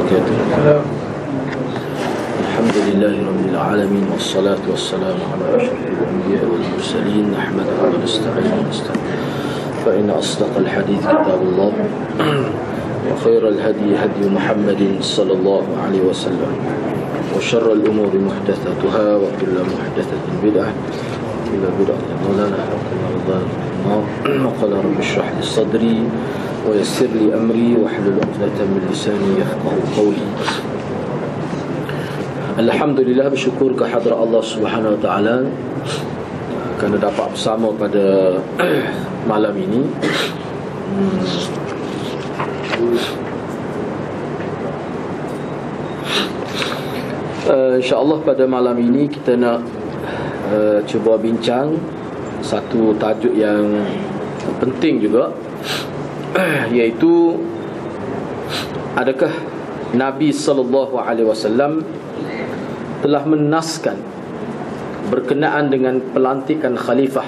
وبركاته. الحمد لله رب العالمين والصلاة والسلام على أشرف الأنبياء والمرسلين نحمده ونستعينه ونستغفره فإن أصدق الحديث كتاب الله وخير الهدي هدي محمد صلى الله عليه وسلم وشر الأمور محدثاتها وكل محدثة بدعة وكل بدعة ضلالة وكل ضلالة في النار. وقال رب اشرح لي صدري ويسر لي أمري واحلل عقدة من لساني يفقهوا قولي. Alhamdulillah, bersyukur kehadrat Allah Subhanahu Wa Taala kerana dapat bersama pada malam ini. InsyaAllah pada malam ini kita nak cuba bincang satu tajuk yang penting juga, iaitu adakah Nabi sallallahu alaihi wasallam telah menaskan berkenaan dengan pelantikan khalifah,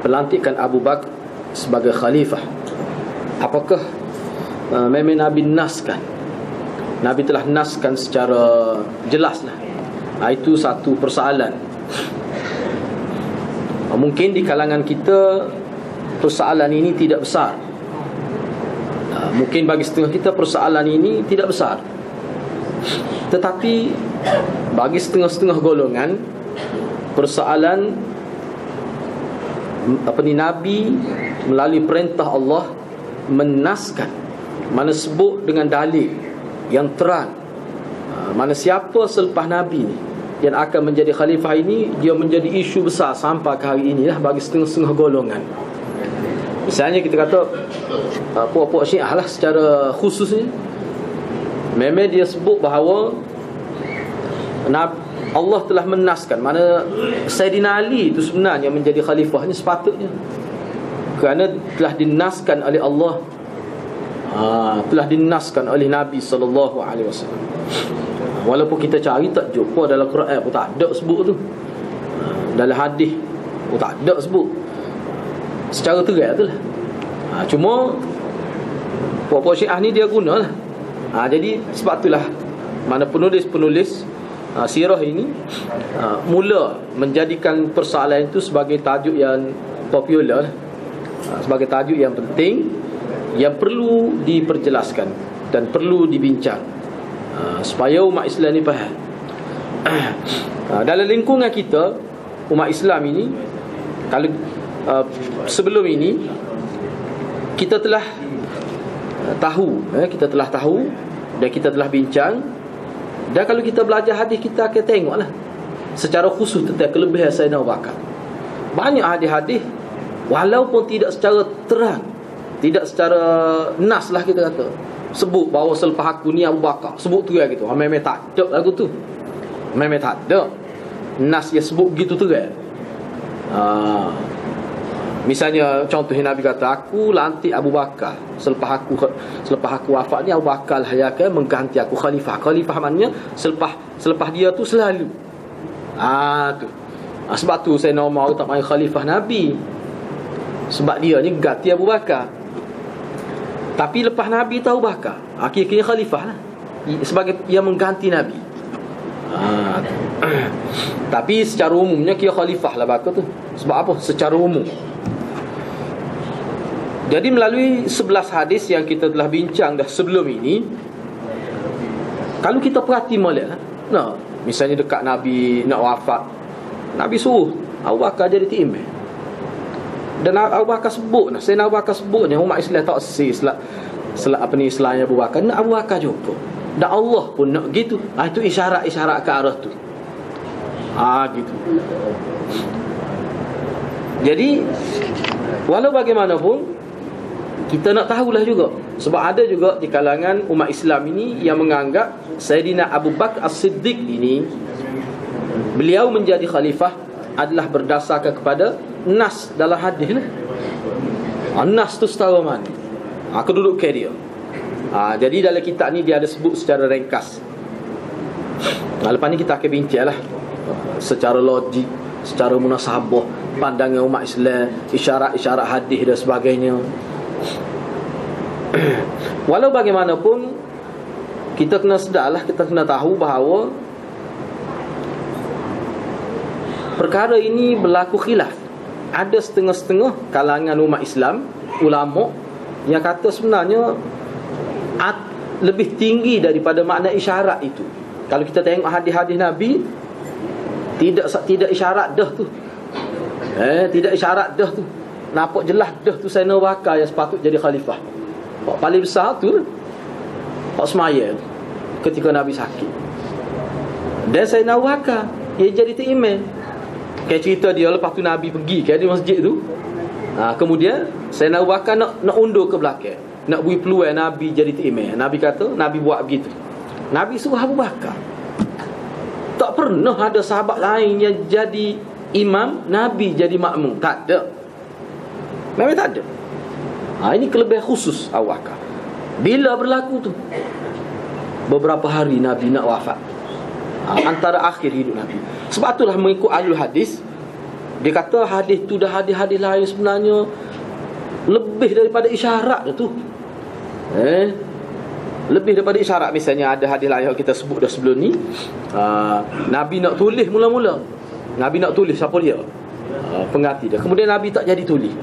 pelantikan Abu Bakar sebagai khalifah. Apakah memang Nabi naskan? Nabi telah naskan secara jelaslah. Itu satu persoalan. Mungkin di kalangan kita persoalan ini tidak besar. Mungkin bagi setengah kita persoalan ini tidak besar. Tetapi bagi setengah-setengah golongan, persoalan Nabi melalui perintah Allah menaskan, mana sebut dengan dalil yang terang, mana siapa selepas Nabi ni yang akan menjadi khalifah ini, dia menjadi isu besar sampai ke hari inilah bagi setengah-setengah golongan. Misalnya kita kata puak-puak Syiah lah secara khususnya, memang dia sebut bahawa Allah telah menaskan, mana Sayyidina Ali itu sebenarnya menjadi khalifahnya sepatutnya, kerana telah dinaskan oleh Allah, telah dinaskan oleh Nabi sallallahu alaihi wasallam. Walaupun kita cari tak jumpa dalam Quran pun tak ada sebut tu, dalam hadis pun tak ada sebut secara terang tu lah. Cuma puak-puak Syiah ni dia gunalah. Jadi sebab itulah mana penulis-penulis sirah ini mula menjadikan persoalan itu sebagai tajuk yang popular, sebagai tajuk yang penting, yang perlu diperjelaskan dan perlu dibincang, supaya umat Islam ni faham. Dalam lingkungan kita, umat Islam ini, kalau sebelum ini kita telah tahu, kita telah tahu dan kita telah bincang. Dan kalau kita belajar hadis, kita akan tengoklah secara khusus tentang kelebihan Sayyidina Abu Bakar. Banyak hadis-hadis, walaupun tidak secara terang, tidak secara nas lah kita kata, sebut bahawa selepas aku ni Abu Bakar, sebut terang gitu. Memang tak ada lagu tu, memang tak ada nas yang sebut gitu terang. Misalnya contohnya Nabi kata, aku lantik Abu Bakar selepas aku wafat ni, Abu Bakar lah yang akan mengganti aku khalifah. Khalifah maknanya selepas dia tu selalu. Tu. Sebab tu Sayyidina Umar tak main khalifah Nabi, sebab dia ni ganti Abu Bakar. Tapi lepas Nabi tahu Bakar, akhirnya khalifah lah, sebagai yang mengganti Nabi. Tapi secara umumnya kira khalifah lah Bakar tu. Sebab apa? Secara umum. Jadi melalui 11 hadis yang kita telah bincang dah sebelum ini, kalau kita perhati molek, misalnya dekat Nabi nak wafat, Nabi suruh Abu Bakar jadi imam. Dan Abu Bakar sebut, Sayyidina Abu Bakar sebutnya umat Islam tak selain Abu Bakar, nak Abu Bakar juga. Dan Allah pun nak gitu. Itu isyarat-isyarat ke arah tu. Gitu. Jadi walau bagaimanapun, kita nak tahulah juga, sebab ada juga di kalangan umat Islam ini yang menganggap Sayyidina Abu Bakar As-Siddiq ini, beliau menjadi khalifah adalah berdasarkan kepada nas dalam hadis lah. Nas tu setara mana, kedudukan dia. Jadi dalam kitab ni dia ada sebut secara ringkas. Lepas ni kita akan bincang lah secara logik, secara munasabah, pandangan umat Islam, isyarat-isyarat hadis dan sebagainya. Walau bagaimanapun, kita kena sedarlah, kita kena tahu bahawa perkara ini berlaku khilaf. Ada setengah-setengah kalangan umat Islam, ulama, yang kata sebenarnya lebih tinggi daripada makna isyarat itu. Kalau kita tengok hadis-hadis Nabi, tidak isyarat dah tu. Tidak isyarat dah tu. Nampak jelas dah tu Sayyidina Abu Bakar yang sepatut jadi khalifah. Hak paling besar tu hak semaya ketika Nabi sakit. Dan Sayyidina Abu Bakar dia jadi imam. Kayak cerita dia lepas tu Nabi pergi ke di masjid tu. Kemudian Sayyidina Abu Bakar nak undur ke belakang, nak beri peluang Nabi jadi imam. Nabi kata, Nabi buat begitu. Nabi suruh Abu Bakar. Tak pernah ada sahabat lain yang jadi imam, Nabi jadi makmum. Tak ada. Memang tak ada. Ini kelebihan khusus Abu Bakar. Bila berlaku tu? Beberapa hari Nabi nak wafat. Antara akhir hidup Nabi. Sebab itulah mengikut ahlul hadis, dia kata hadis tu dah hadis-hadis lain sebenarnya lebih daripada isyarat tu. Lebih daripada isyarat. Misalnya ada hadis lain yang kita sebut dah sebelum ni, Nabi nak tulis mula-mula. Nabi nak tulis siapa dia, pengganti dia. Kemudian Nabi tak jadi tulis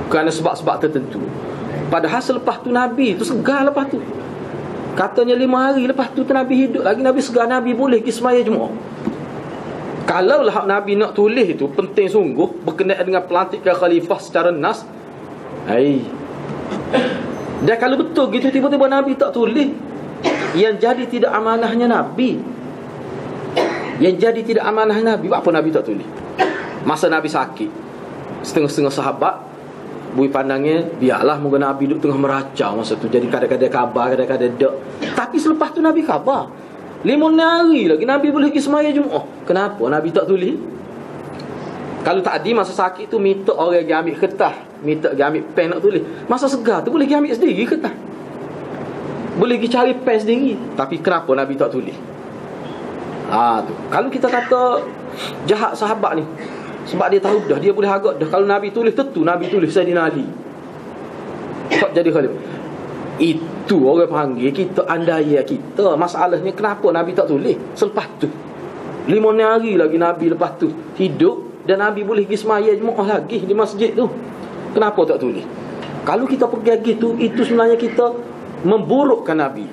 kerana sebab-sebab tertentu. Padahal selepas tu Nabi tu segar. Lepas tu katanya 5 hari lepas tu Nabi hidup lagi, Nabi segar, Nabi boleh pergi sembahyang Jumaat. Kalaulah Nabi nak tulis itu penting sungguh, berkenaan dengan pelantikan khalifah secara nas, dan kalau betul gitu tiba-tiba Nabi tak tulis, yang jadi tidak amanahnya Nabi. Yang jadi tidak amanahnya Nabi. Apa Nabi tak tulis? Masa Nabi sakit, setengah-setengah sahabat bui pandangnya, biarlah moga Nabi duduk tengah meracau masa tu. Jadi kadang-kadang khabar, kadang-kadang tak. Tapi selepas tu Nabi khabar 5 hari lagi Nabi boleh pergi sembahyang Jumaat. Kenapa Nabi tak tulis? Kalau tadi masa sakit tu minta orang pergi ambil kertas, minta pergi ambil pen nak tulis. Masa segar tu boleh pergi ambil sendiri kertas, boleh pergi cari pen sendiri. Tapi kenapa Nabi tak tulis? Tu. Kalau kita kata jahat sahabat ni, sebab dia tahu dah, dia boleh agak dah. Kalau Nabi tulis, tentu Nabi tulis Sayyidina Ali tak jadi khalifah. Itu orang panggil kita andaya kita. Masalahnya kenapa Nabi tak tulis selepas tu? 5 hari lagi Nabi lepas tu hidup, dan Nabi boleh pergi sembahyang Jumaat lagi di masjid tu. Kenapa tak tulis? Kalau kita pergi gitu, itu sebenarnya kita memburukkan Nabi.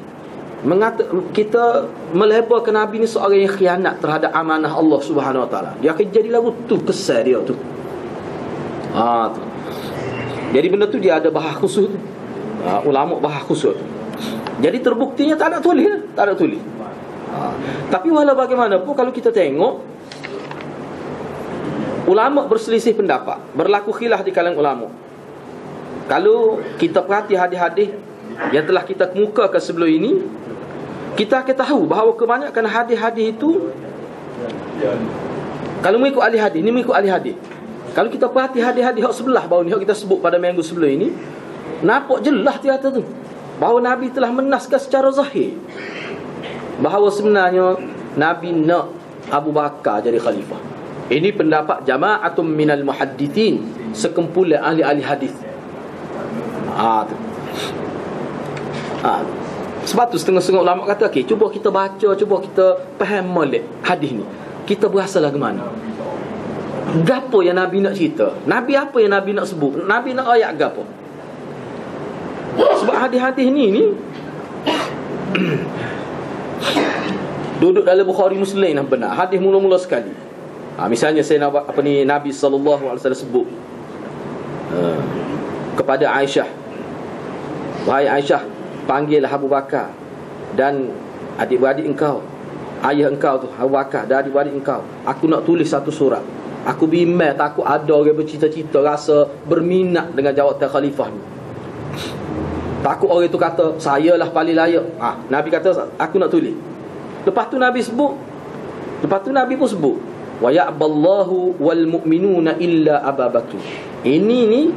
Kita melebarkan Nabi ni seorang yang khianat terhadap amanah Allah Subhanahu Wa Taala. Dia akan jadi lagu tu kesal dia tu. Tu. Jadi benda tu dia ada bahas khusus tu. Ulama bahas khusus tu. Jadi terbuktinya tak ada tulis, tak ada tulis. Tapi walau bagaimanapun kalau kita tengok, ulama berselisih pendapat, berlaku khilaf di kalangan ulama. Kalau kita perhati hadis-hadis yang telah kita kemukakan sebelum ini, kita akan tahu bahawa kebanyakan hadis-hadis itu, kalau mengikut ahli hadis, ni mengikut ahli hadis. Kalau kita perhati hadis-hadis hak sebelah bawah ni, hak kita sebut pada minggu sebelum ini, nampak jelas di atas tu bahawa Nabi telah menaskan secara zahir bahawa sebenarnya Nabi nak Abu Bakar jadi khalifah. Ini pendapat jama'atum minal muhaddithin, sekumpulan ahli-ahli hadis. Sebab tu setengah-setengah ulama kata, okey, cuba kita baca, cuba kita faham molek hadis ni. Kita berasa lagu mana? Gapo yang Nabi nak cerita? Nabi apa yang Nabi nak sebut? Nabi nak ayat gapo? Sebab hadis-hadis ni duduk dalam Bukhari Muslim lah, benar. Hadis mula-mula sekali. Misalnya saya Nabi SAW sebut kepada Aisyah, wahai Aisyah, panggillah Abu Bakar dan adik-beradik engkau, ayah engkau tu Abu Bakar dan adik-beradik engkau. Aku nak tulis satu surat. Aku bimbang takut ada orang bercita-cita rasa berminat dengan jawatan khalifah ni. Takut orang itu kata sayalah paling layak. Nabi kata aku nak tulis. Lepas tu Nabi sebut, lepas tu Nabi pun sebut, wa ya'ballahu wal mu'minuna illa Abu Bakar. Ini ni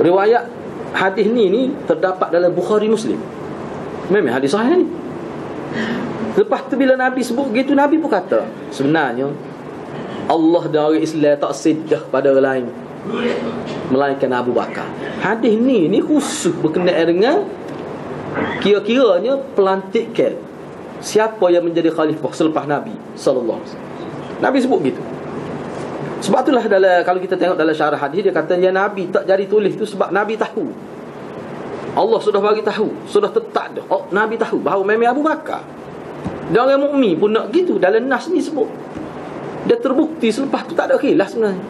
riwayat hadis ni terdapat dalam Bukhari Muslim. Memang hadis sahih ni. Lepas tu bila Nabi sebut gitu, Nabi pun kata sebenarnya Allah dan orang Islam tak sedah pada orang lain melainkan Abu Bakar. Hadis ni khusus berkenaan dengan Kira-kiranya pelantikan siapa yang menjadi khalifah selepas Nabi sallallahu alaihi wasallam. Nabi sebut gitu. Sebab itulah kalau kita tengok dalam syarah hadis, dia kata ya Nabi tak jadi tulis tu sebab Nabi tahu. Allah sudah bagi tahu, sudah tetap dah. Nabi tahu bahawa memang Abu Bakar. Dan orang mukmin pun nak gitu. Dalam nas ni sebut. Dia terbukti selepas tu tak ada khilaf sebenarnya.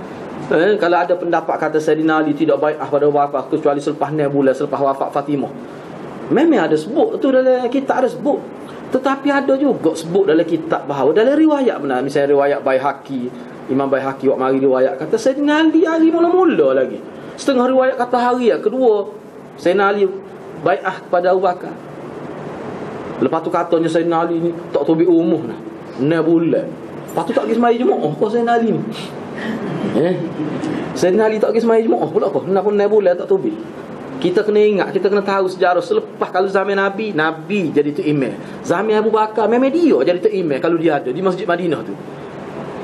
Kalau ada pendapat kata Sayyidina Ali tidak baik pada wafat kecuali selepas 6 bulan selepas wafat Fatimah. Memang ada sebut tu dalam kitab, ada sebut. Tetapi ada juga sebut dalam kitab bahawa dalam riwayat benar, misalnya riwayat Baihaqi, Imam Baihaqi waktu mari riwayat kata Sayyidina Ali mula-mula lagi. Setengah riwayat kata hari kedua Sayyidina Ali bai'ah kepada Abu Bakar. Lepas tu katanya Sayyidina Ali ni tak tubi umuh dah 6 bulan. Lepas tu tak pergi sembahyang Jumaat kau Sayyidina Ali ni. Sayyidina Ali tak pergi sembahyang Jumaat pula kau. 6 bulan tak tubi. Kita kena ingat, kita kena tahu sejarah. Selepas kalau zaman Nabi, Nabi jadi tu imam. Zaman Abu Bakar memang dia jadi tu imam kalau dia ada di Masjid Madinah tu.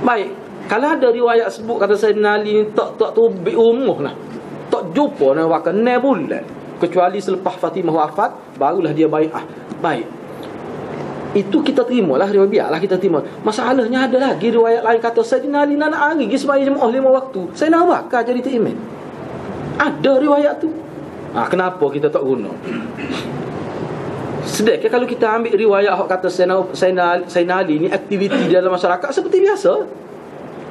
Baik, kalau ada riwayat sebut kata Sayyidina Ali tak tubi umuh lah, tak jumpa nak wakil 6 bulan kecuali selepas Fatimah wafat barulah dia bai'ah. Baik, itu kita terimalah, biarlah kita terima. Masalahnya ada lagi riwayat lain kata Sayyidina Ali nak hari pergi sembahyang Jumaat 5 waktu, Sayyidina Abu Bakar jadi tu imam. Ada riwayat tu. Kenapa kita tak guna? Sedekah kalau kita ambil riwayat hak kata Sayyidina Ali ni aktiviti dalam masyarakat seperti biasa.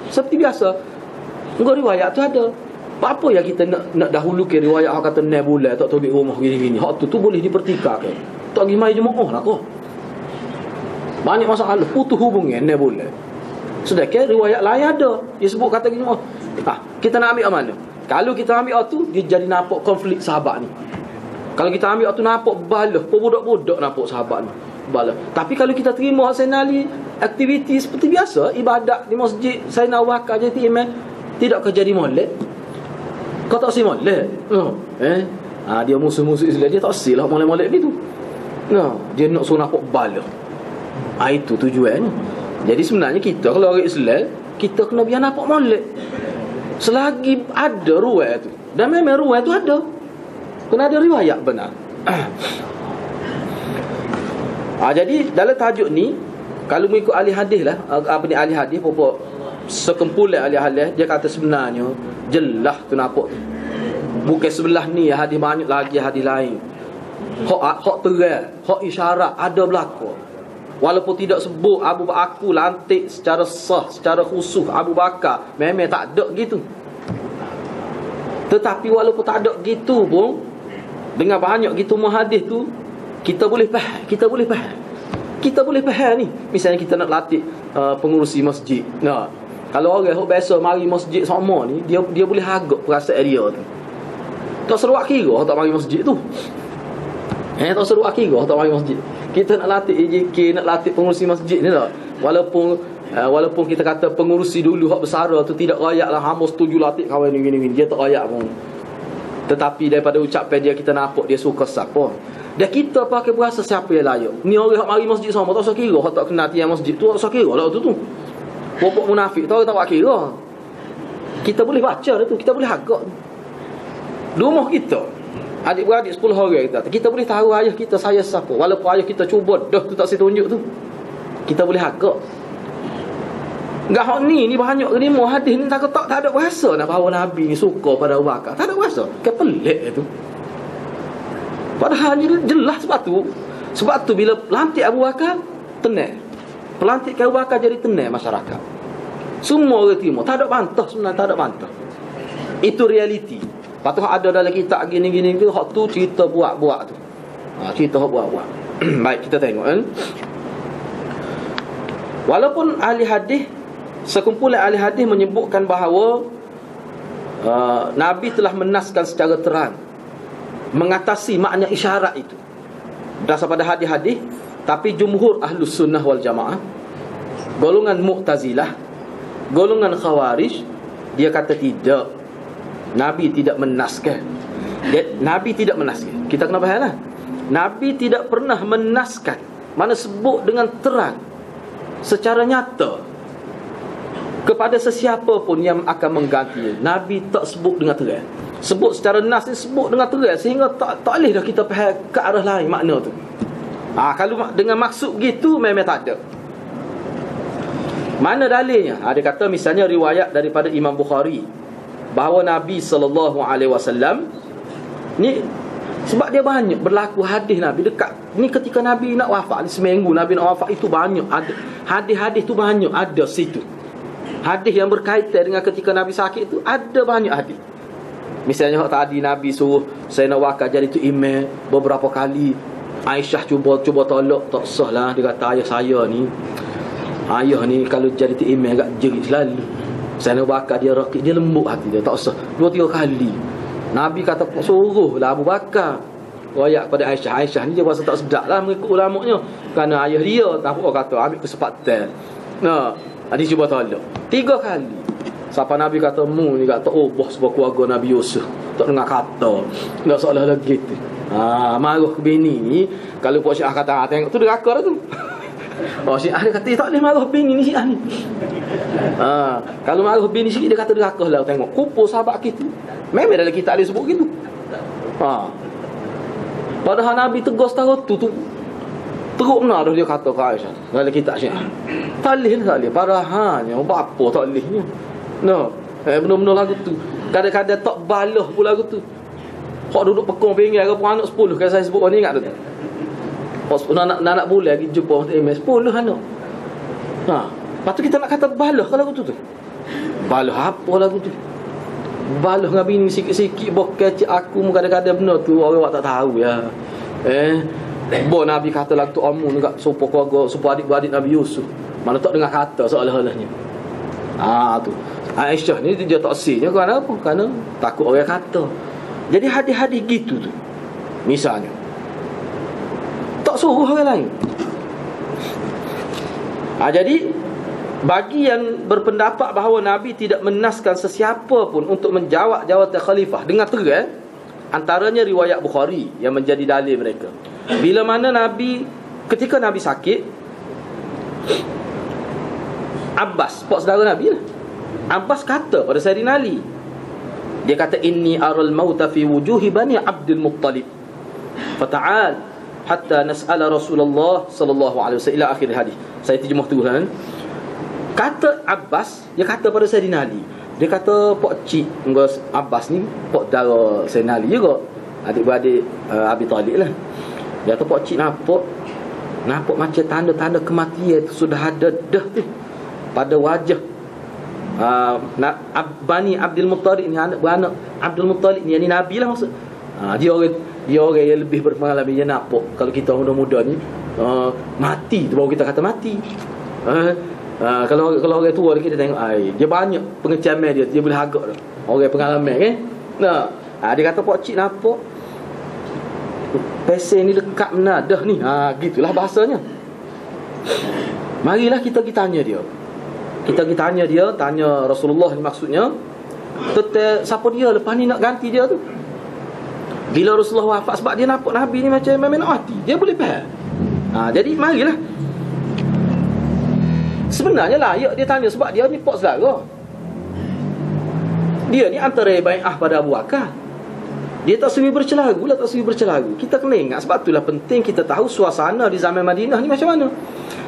Seperti biasa. Enggak riwayat tu ada. Apa yang kita nak dahulukan riwayat hak kata 6 bulan tak tahu rumah gini-gini. Hak tu boleh dipertikaikan. Tak pergi mai Jumaat lah kau. Banyak masalah putus hubungan 6 bulan. Sedekah riwayat lain ada. Dia sebut kata gini. Kita nak ambil mana? Kalau kita ambil tu, dia jadi nampak konflik sahabat ni. Kalau kita ambil tu nampak balah, budak-budak nampak sahabat ni balah. Tapi kalau kita terima Sayyidina Ali aktiviti seperti biasa, ibadat di masjid Sayyidina Abu Bakar jadi imam, tidak kerja di molek. Kau tak si molek? Dia musuh-musuh Islam, dia tak si lah molek-molek gitu. Dia nak suruh nampak balah. Itu tujuannya. Jadi sebenarnya kita kalau orang Islam, kita kena biar nampak molek. Selagi ada ruwayat tu. Dan memang ruwayat tu ada. Kena ada riwayat benar. Jadi dalam tajuk ni, kalau mengikut ahli hadis lah, ahli hadis pokok sekumpulan ahli hadis, dia kata sebenarnya jelas tu nampak tu. Bukan sebelah ni hadis banyak lagi hadis lain. Hak terang, hak isyarat ada berlaku. Walaupun tidak sebut Abu Bakar aku lantik secara sah, secara khusus Abu Bakar, memang tak ada gitu. Tetapi walaupun tak ada gitu pun, dengan banyak gitu hadis tu, kita boleh faham. Kita boleh faham ni. Misalnya kita nak latih pengurusi masjid. Kalau orang yang biasa mari masjid sama ni, dia boleh agak perasaan dia tu. Tak seruak kira tak mari masjid tu. Tak seruak kira tak mari masjid. Kita nak latih EJK, nak latih pengurusi masjid ni tak. Walaupun kita kata pengurusi dulu hak besara tu tidak rayak lah, hamba setuju latih kawan ni gini-gini, dia tak rayak pun. Tetapi daripada ucapan dia kita nampak dia suka siapa. Dan kita pakai berasa siapa yang layak. Ni orang hak mari masjid sama tak usah kira, hak tak kenal tiang masjid tu tak usah kira lah tu. Pokok munafik tu orang tak kira. Kita boleh baca dah tu, kita boleh agak. Rumah kita, adik-beradik 10 orang kita boleh tahu ayah kita saya siapa. Walaupun ayah kita cuba dah tu tak setunjuk tu, kita boleh agak. Enggak hak ni banyak kelima hadis ni tak ada berasa nak bahawa Nabi ni suka pada Abu Bakar. Tak ada berasa. Kan pelik tu. Padahal jelas sebab tu bila pelantik Abu Bakar tenang. Pelantik Abu Bakar jadi tenang masyarakat. Semua orang terima, tak ada bantah sebenarnya, tak ada bantah. Itu realiti. Lepas tu ada dalam kitab gini-gini tu, hak tu cerita buat-buat tu. Cerita buat-buat. Baik, kita tengok Walaupun ahli hadis, sekumpulan ahli hadis menyebutkan bahawa Nabi telah menaskan secara terang mengatasi makna isyarat itu berdasar pada hadis-hadis, tapi jumhur ahlus sunnah wal jamaah, golongan Mu'tazilah, golongan Khawarij, dia kata tidak, Nabi tidak menaskan. Nabi tidak menaskan. Kita kena faham lah, Nabi tidak pernah menaskan, mana sebut dengan terang secara nyata kepada sesiapa pun yang akan mengganti. Nabi tak sebut dengan terang. Sebut secara nas ni, sebut dengan terang sehingga tak boleh dah kita faham ke arah lain makna tu. Kalau dengan maksud begitu memang tak ada. Mana dalilnya? Dia kata misalnya riwayat daripada Imam Bukhari bahawa Nabi SAW ni, sebab dia banyak berlaku hadis Nabi dekat ni ketika Nabi nak wafat ni, seminggu Nabi nak wafat itu banyak ada hadis-hadis tu, banyak ada situ. Hadis yang berkaitan dengan ketika Nabi sakit tu ada banyak hadis. Misalnya tadi Nabi suruh Sayyidina Wakar jadi tu imam beberapa kali. Aisyah cuba tolak, tak sah lah. Dia kata ayah ni kalau jadi tu imam agak jerit selalu. Sayyidina Wakar dia rakit, dia lembut hati dia, tak sah 2-3 kali. Nabi kata suruh lah Abu Bakar royak pada Aisyah ni dia rasa tak sedap lah mengikut ulamanya, kerana ayah dia tak kata ambil kesempatan. Dia cuba tolak 3 kali. Sampai Nabi kata mu ni kata boh sebab keluarga Nabi Yusuf tak dengar kata, tak seolah lagi gitu. Marah ke bini ni. Kalau Pak Syiah kata tengok tu deraka dah tu. Syiah dia kata tak boleh marah bini ni Syiah ni. Kalau marah bini sikit dia kata deraka lah. Tengok kumpul sahabat kita, memang dalam kitab dia sebut gitu. Padahal Nabi tegas tahu tu teruk benar dah dia kata ke Aisyah dalam kitab Syiah. Tak boleh parahannya apa tak bolehnya. Benar-benar lagu tu. Kadang-kadang tak balah pun lagu tu. Hak duduk pekong pinggir ke anak 10 kan saya sebut ni ingat tu. Hak nak bulan lagi jumpa MS 10 anak. Lepas tu kita nak kata balah ke lagu tu. Balah apa lagu tu? Balah dengan bini sikit-sikit bokeh cik aku kadang-kadang benar tu orang tak tahu ya. Nabi kata lagu tu amu dekat supaya keluarga, supaya adik-beradik Nabi Yusuf. Mana tak dengar kata seolah-olahnya. Tu Aisyah ni dia tak sinya kerana apa? Kerana takut orang kata. Jadi hadis-hadis gitu tu. Misalnya tak suruh orang lain. Jadi bagi yang berpendapat bahawa Nabi tidak menaskan sesiapa pun untuk menjawab jawatan khalifah dengan terang, antaranya riwayat Bukhari yang menjadi dalil mereka. Bila mana Nabi, ketika Nabi sakit, Abbas, pak saudara Nabi lah, Abbas kata pada Sayyidina Ali, dia kata inni aral mauta fi wujuhi bani Abdul Muttalib fata'al hatta nas'ala Rasulullah sallallahu alaihi wasallam ila akhir hadis. Saya terjemah tu kan. Kata Abbas, dia kata pada Sayyidina Ali, dia kata pak cik Abbas ni pak dara Sayyidina Ali juga, adik-beradik Abi Talib lah. Dia kata pak cik nampak macam tanda-tanda kematian itu sudah ada dah tu pada wajah Bani Abdul Muttalib ni, anak beranak Abdul Muttalib ni, Nabi lah maksud. Dia orang yang lebih berpengalaman. Dia nampak kalau kita muda-muda ni mati tu baru kita kata mati. Kalau orang tua kita tengok dia banyak pengecaman dia boleh agak dah. Orang pengalaman kan. Dia kata pak cik nampak pesen ni dekat menadah ni. Gitulah bahasanya. Marilah kita tanya dia. Tanya Rasulullah ni maksudnya. Siapa dia lepas ni nak ganti dia tu. Bila Rasulullah wafat, sebab dia nampak Nabi ni macam memang nak mati, dia boleh faham. Jadi marilah. Sebenarnya layak dia tanya sebab dia ni pak saudara. Dia ni antara bai'ah pada Abu Bakar. Dia tak suri bercelaru. Kita kena ingat, sebab itulah penting kita tahu suasana di zaman Madinah ni macam mana.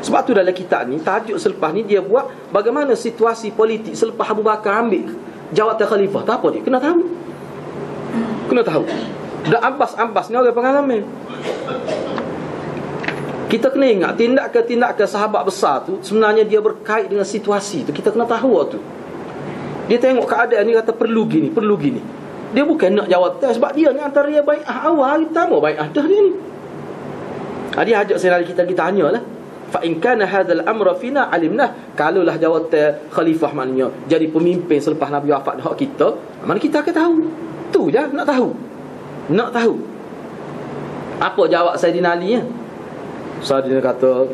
Sebab tu dalam kitab ni, tajuk selepas ni dia buat bagaimana situasi politik selepas Abu Bakar ambil jawatan khalifah. Tak apa dia kena tahu. Dan Abbas ni orang pengalaman. Kita kena ingat tindakan sahabat besar tu sebenarnya dia berkait dengan situasi tu. Kita kena tahu tu. Dia tengok keadaan ni, kata perlu gini. Dia bukan nak jawatan, sebab dia ni antara dia bai'ah awal pertama, bai'ah dah dia ni. Dia ajak saya kita tanyalah. Fa in kana hadzal amra fina alimnah. Kalaulah jawatan khalifah maknanya jadi pemimpin selepas Nabi wafat hak kita, mana kita akan tahu. Tu je nak tahu. Apa jawab Sayyidina Ali ya? Sayyidina kata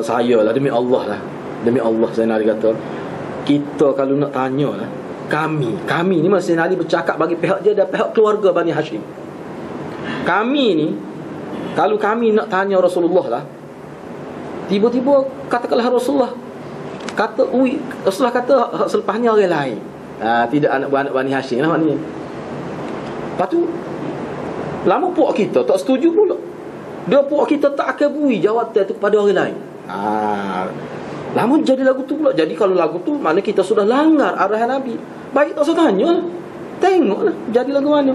saya lah, demi Allah Sayyidina Ali kata, kita kalau nak tanya lah, kami ni masa Sayyidina Ali bercakap bagi pihak dia dan pihak keluarga Bani Hashim. Kami ni kalau kami nak tanya Rasulullah lah, tiba-tiba katakanlah Rasulullah kata selepas ni orang lain, Tidak anak beranak Bani Hashim lah maknanya. Lepas tu lama puak kita tak setuju pula. Dia puak kita tak akan beri jawatan tu kepada orang lain. Lama jadi lagu tu pula. Jadi kalau lagu tu mana kita sudah langgar arahan Nabi. Baik tak usah tanya lah. Tengoklah jadi lagu mana.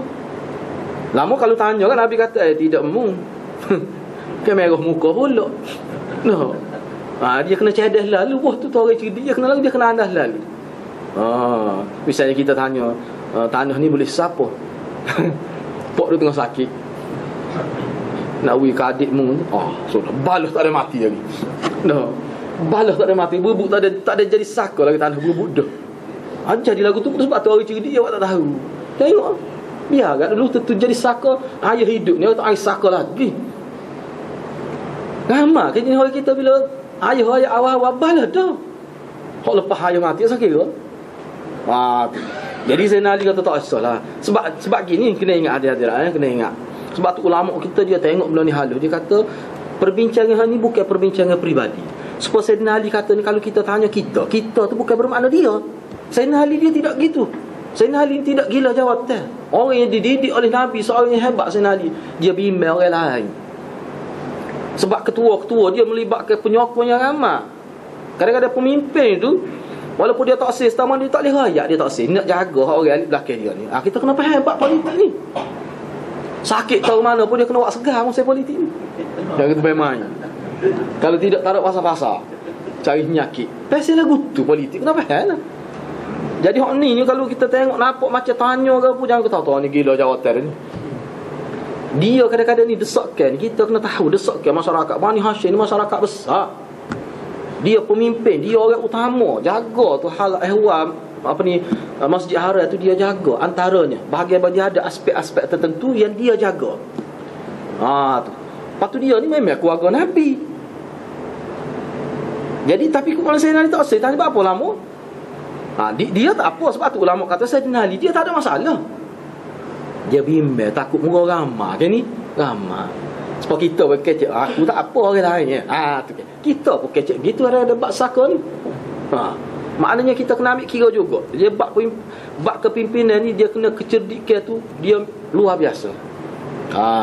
Lama kalau tanya kan Nabi kata tidak mu. Kan merah muka pula. No. Dia kena cerdas lalu. Wah tu orang cerdik. Dia kena andas lalu. Misalnya kita tanya, tanah ni boleh siapa? Pok dia tengah sakit. Nak beri ke adikmu. Sudah balas tak ada mati lagi. No. Balas tak ada mati. Bubuk tak ada jadi saka lagi tanah bubuk dah. Jadi lagu tu sebab tu orang cerdik awak tak tahu. Tengok. Biar kat dulu tu jadi saka ayah hidup ni tak ayah saka lagi. Lama kan orang kita bila ayah awal-awal balas dah. Hak lepas ayah mati sakit ke? Jadi Zainal Ali kata tak asal lah. Sebab gini kena ingat hadirat-hadirat kena ingat. Sebab tu ulama kita dia tengok benda ni halus. Dia kata perbincangan ni bukan perbincangan peribadi. Supaya Sayyidina Ali kata ni kalau kita tanya kita tu bukan bermakna dia. Sayyidina Ali dia tidak gitu. Sayyidina Ali tidak gila jawatan. Orang yang dididik oleh Nabi, seorang yang hebat Sayyidina Ali, dia bimbang orang lain. Sebab ketua-ketua dia melibatkan penyokong yang ramai. Kadang-kadang pemimpin tu walaupun dia tak sis, taman dia tak boleh rakyat, dia tak sis, nak jaga orang belakang dia ni. Kita kena faham hebat politik ni. Sakit tahu mana pun dia kena buat segar masa politik ni. Jangan kita main. Kalau tidak tak ada pasal-pasal cari penyakit. Pasal lagu tu politik kena faham lah. Jadi hak ni kalau kita tengok nampak macam tanya ke apa, jangan kita tahu ni gila jawatan ni. Dia kadang-kadang ni desakkan. Kita kena tahu desakkan masyarakat Bani Hashim ni masyarakat besar. Dia pemimpin, dia orang utama, jaga tu hal ehwal Masjid Haram tu dia jaga antaranya. Bahagian dia ada aspek-aspek tertentu yang dia jaga. Tu. Lepas tu dia ni memang keluarga Nabi. Jadi tapi kalau Sayyidina Ali tak asal, tanya apa lama? Dia tak apa, sebab tu ulama kata Sayyidina Ali dia tak ada masalah. Dia bimbang takut muka ramah ke ni? Ramah. Sebab kita berkecek, aku tak apa orang lain tu. Kita pun kecek gitu ada bab saka ni. Maknanya kita kena ambil kira juga. Dia bab kepimpinan ni dia kena kecerdikan tu dia luar biasa.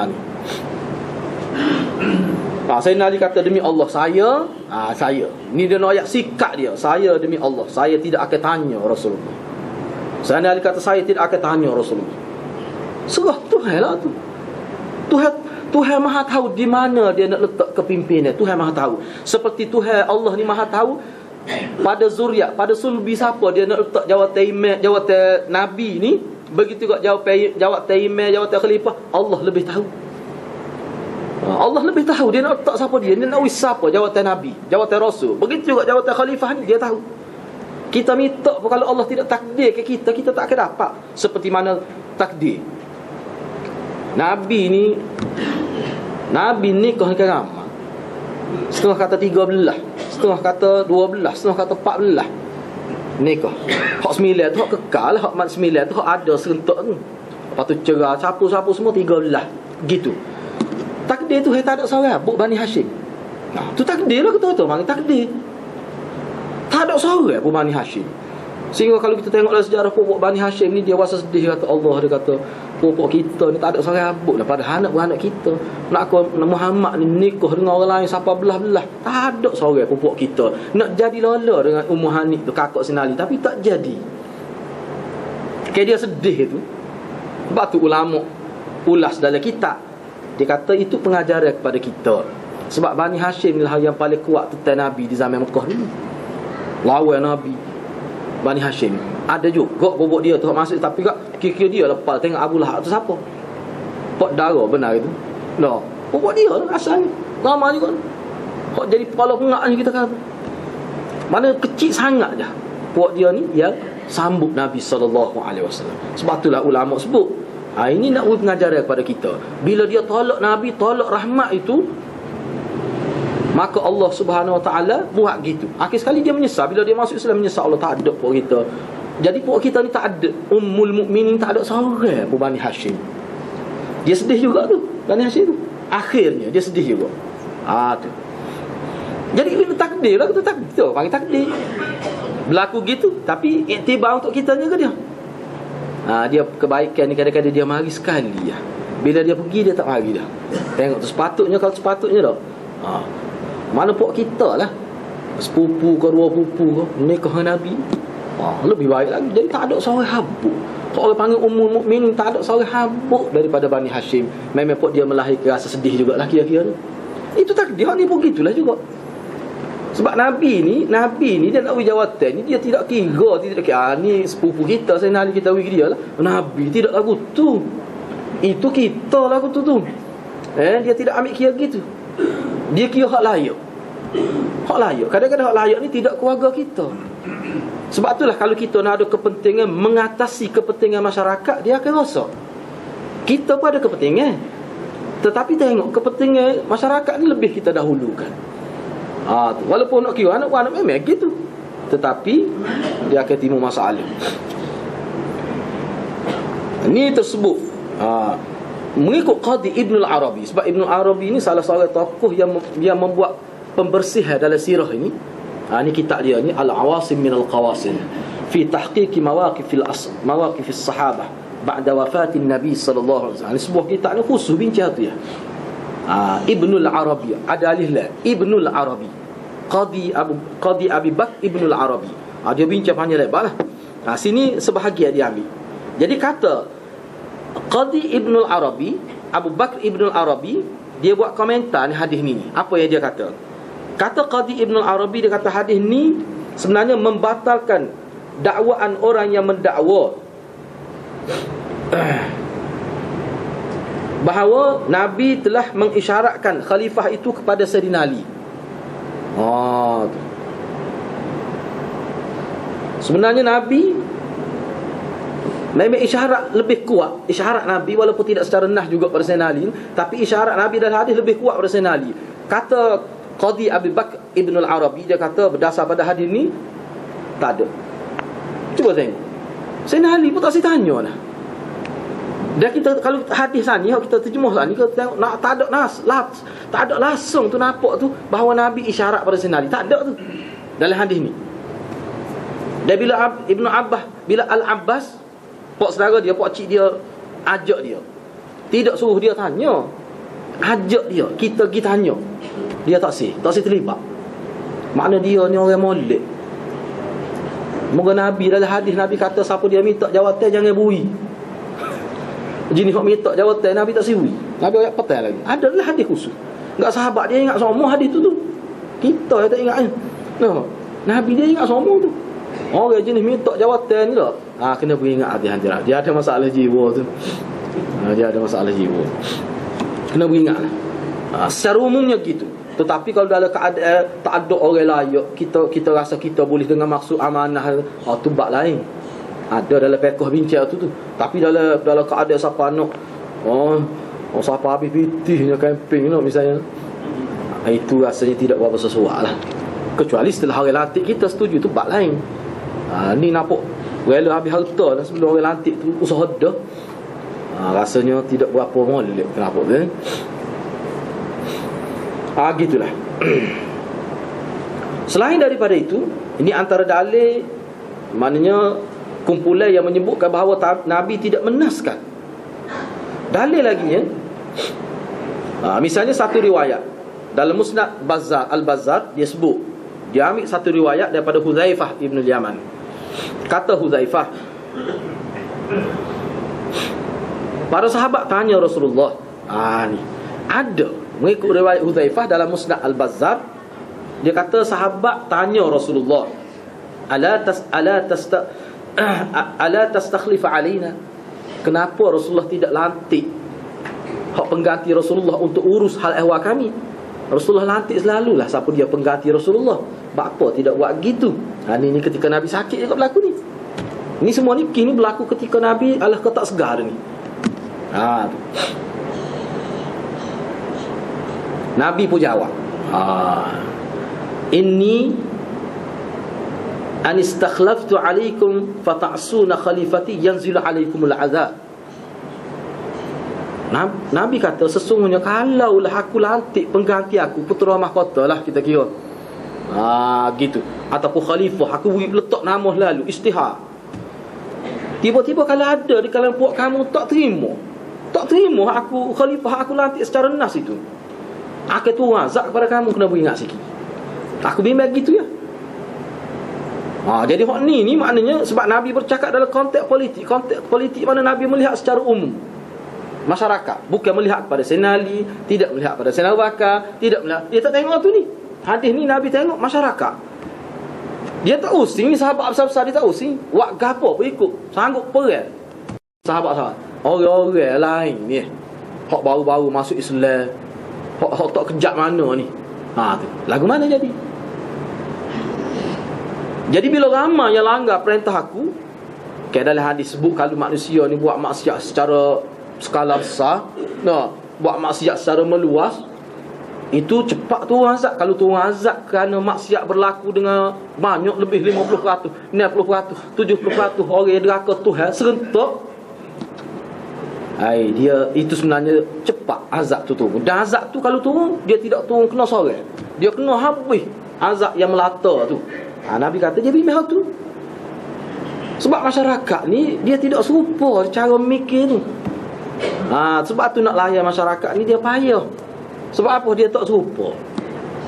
Ni. Sayyidina Ali kata demi Allah saya. Ni dia nak ayat sikap dia. Saya demi Allah, saya tidak akan tanya Rasulullah. Sayyidina Ali kata saya tidak akan tanya Rasulullah. Serah Tuhan lah tu. Tuhan maha tahu di mana dia nak letak kepimpinan. Tuhan maha tahu. Seperti Tuhan Allah ni maha tahu pada zuriat, pada sulbi siapa dia nak letak jawatan imam, jawatan Nabi ni. Begitu juga jawatan imam, jawatan khalifah, Allah lebih tahu. Allah lebih tahu dia nak letak siapa dia nak wis siapa jawatan Nabi, jawatan Rasul. Begitu juga jawatan khalifah ni dia tahu. Kita minta pun kalau Allah tidak takdir ke kita tak akan dapat. Seperti mana takdir Nabi nikah dengan ramai. Setengah kata 13, setengah kata 12, setengah kata 14 nikah. Hak 9 tu hak kekal, hak 9 tu hak ada serentak tu. Lepas tu cerah sapu-sapu semua 13. Gitu. Takdir tu tak ada seorang Bani Hashim. Tu takdir lah kata-kata mari takdir. Tak ada seorang Bani Hashim. Sehingga kalau kita tengok dalam sejarah pokok Bani Hashim ni, dia rasa sedih kata Allah, dia kata pokok kita ni tak ada seorang abuk lah. Padahal anak-beranak kita nak Muhammad ni nikah dengan orang lain siapa belah-belah, tak ada seorang pokok kita nak jadi lola dengan Ummu Hanif tu kakak Sinali, tapi tak jadi. Kayak dia sedih tu. Sebab tu ulama ulas dalam kitab, dia kata itu pengajaran kepada kita. Sebab Bani Hashim ni lah yang paling kuat tentang Nabi di zaman Mekah ni, lawan Nabi. Bani Hashim ada juga bobok dia tu masuk, tapi kira-kira dia lepas tengok Abu Lahab tu siapa? Pak darah benar itu. Dah. Bobok dia lah asalnya. Lama juga. Hak jadi kepala pengak ni kita kata. Mana kecil sangat je. Puak dia ni yang sambut Nabi SAW. Sebab itulah ulama sebut, ini nak beri pengajaran kepada kita. Bila dia tolak Nabi, tolak rahmat itu, maka Allah Subhanahu Wa Taala buat gitu. Akhir sekali dia menyesal. Bila dia masuk Islam menyesal, Allah tak ada puak kita. Jadi puak kita ni tak ada Ummul Mukminin, tak ada seorang pun Bani Hashim. Dia sedih juga tu Bani Hashim tu. Akhirnya dia sedih juga. Tu. Jadi bila takdir lah, kita takdir, panggil takdir. Berlaku gitu, tapi iktibar untuk kitanya ke dia? Dia kebaikan ni kadang-kadang dia mari sekali ya. Bila dia pergi dia tak mari dah. Tengok tu sepatutnya, kalau sepatutnya dah. Mana pok kita lah, sepupu ke dua pupu ke nikah dengan Nabi, lebih baik lagi. Jadi tak ada seorang habuk. Kalau orang panggil Ummul Mukminin, tak ada seorang habuk daripada Bani Hashim. Memang pok dia melahirkan rasa sedih jugalah kira-kira tu. Itu takdir ni pun gitulah juga. Sebab Nabi ni dia nak beri jawatan ni, dia tidak kira, tidak kira ni sepupu kita, saya nak kita beri dia lah. Nabi tidak lagu tu. Itu kita lagu tu. Dia tidak ambil kira gitu. Dia kira hak layak. Hak layak. Kadang-kadang hak layak ni tidak keluarga kita. Sebab itulah kalau kita nak ada kepentingan mengatasi kepentingan masyarakat, dia akan rosak. Kita pun ada kepentingan, tetapi tengok kepentingan masyarakat ni lebih kita dahulukan. Walaupun nak kira anak memang gitu, tetapi dia akan timbul masalah. Ini tersebut mengikut Qadi Ibn al-Arabi. Sebab Ibn al-Arabi ini salah seorang tokoh yang membuat pembersihan dalam sirah ini. Ini kitab dia ni, Al-Awasim min al-Qawasim fi tahqiq mawaqif as-sahabah ba'da wafatin Nabi sallallahu alaihi wasallam. Sebuah kitab ni khusus bincang tu ya. Ibnul Arabi, ada alif lam, Ibnul Arabi, Qadi Abi Bakr Ibnul Arabi. Dia bincang panjang lebar lah. Sini sebahagian dia ambil. Jadi kata Qadi Ibnul Arabi, Abu Bakr Ibnul Arabi, dia buat komentar ni hadis ni. Apa yang dia kata? Kata Qadi Ibnul Arabi, dia kata hadis ni sebenarnya membatalkan dakwaan orang yang mendakwa bahawa Nabi telah mengisyaratkan khalifah itu kepada Sayyidina Ali. Sebenarnya Nabi memang isyarat lebih kuat. Isyarat Nabi walaupun tidak secara nas juga pada Sayyidina Ali, tapi isyarat Nabi dalam hadis lebih kuat pada Sayyidina Ali. Kata Qadi Abi Bakr Ibn al-Arabi, dia kata berdasar pada hadis ni tak ada. Cuba tengok, Sayyidina Ali pun tak saya tanya lah. Dan kita kalau hadis ni kita terjemah ni, kita tengok tak ada tak ada langsung tu nampak tu bahawa Nabi isyarat pada Sayyidina Ali. Tak ada tu dalam hadis ni. Dan bila Ibnu Abbas, bila Al-Abbas, pak saudara dia, pak cik dia ajak dia, tidak suruh dia tanya, ajak dia, kita pergi tanya, dia tak si terlibat. Makna dia ni orang molek. Moga Nabi dalam hadis Nabi kata siapa dia minta jawatan jangan bui. Jenis hok minta jawatan Nabi tak siwi. Nabi ayat petang lagi. Adalah hadis khusus. Enggak sahabat dia ingat semua hadis tu. Kita yang tak ingatnya. Nabi dia ingat semua tu. Orang jenis minta jawatan ni lah. Kena beringat hati-hati. Dia ada masalah jiwa tu. Dia ada masalah jiwa. Kena beringatlah. Secara umumnya gitu. Tetapi kalau dalam keadaan tak ada orang layak, kita rasa kita boleh dengan maksud amanah, tu bab lain. Ada dalam fiqh bincang tu. Tapi dalam keadaan siapa nak siapa habis pitihnya camping misalnya, itu rasanya tidak berapa sesuai lah. Kecuali setelah orang lantik kita setuju, tu bab lain. Ni nampak rela habis harta sebelum orang lantik tu usaha dah. Rasanya tidak berapa molek. Kenapa tu? Gitulah. Selain daripada itu, ini antara dalil, maknanya kumpulan yang menyebutkan bahawa Nabi tidak menaskan. Dalil lagi ya. Misalnya satu riwayat dalam Musnad Al-Bazzar, dia sebut, dia ambil satu riwayat daripada Huzaifah Ibn Yaman. Kata Huzaifah, para sahabat tanya Rasulullah, ni ada mengikut riwayat Huzaifah dalam Musnad Al-Bazzar, dia kata sahabat tanya Rasulullah, ala tastakhlif alaina, kenapa Rasulullah tidak lantik hak pengganti Rasulullah untuk urus hal ehwal kami? Rasulullah lantik selalulah siapa dia pengganti Rasulullah. Bapa tidak buat gitu. Ni ketika Nabi sakit juga berlaku ni. Ni semua ni berlaku ketika Nabi Allah ketak segar ni. Nabi pun jawab, inni anistakhlaftu alaikum fata'suna khalifati yanzilu alaikumul azab. Nabi kata sesungguhnya kalaulah aku lantik pengganti aku, putera mahkota lah kita kira, Gitu. Ataupun khalifah, aku letak nama lalu istihar. Tiba-tiba kalau ada di kalangan puak kamu tak terima aku khalifah, aku lantik secara nas itu, aku tu azab kepada kamu, kena beringat sikit. Aku bimbang gitu ya. Jadi hak ni maknanya sebab Nabi bercakap dalam konteks politik. Konteks politik mana Nabi melihat secara umum masyarakat, bukan melihat pada Sayyidina Ali, tidak melihat pada Sayyidina Abu Bakar, tidak melihat. Dia tak tengok tu ni. Hadis ni Nabi tengok masyarakat. Dia tak using ni sahabat besar-besar, dia tak using. Wak gapo pun ikut. Sanggup perang. Sahabat-sahabat. Orang-orang lain ni, hak baru-baru masuk Islam, hak tak kejap mana ni. Tu. Lagu mana jadi? Jadi bila ramai yang langgar perintah aku, dalam hadis sebut kalau manusia ni buat maksiat secara skala besar, buat maksiat secara meluas, itu cepat turun azab. Kalau turun azab kerana maksiat berlaku dengan banyak, lebih 50%, 60%, 70% orang yang deraka Tuhan serentak, dia itu sebenarnya cepat azab tu turun. Dan azab tu kalau turun, dia tidak turun kena sorang, dia kena habis azab yang melata tu. Nabi kata dia bimbang tu. Sebab masyarakat ni dia tidak serupa cara mikir tu. Sebab tu nak layan masyarakat ni dia payah. Sebab apa? Dia tak serupa.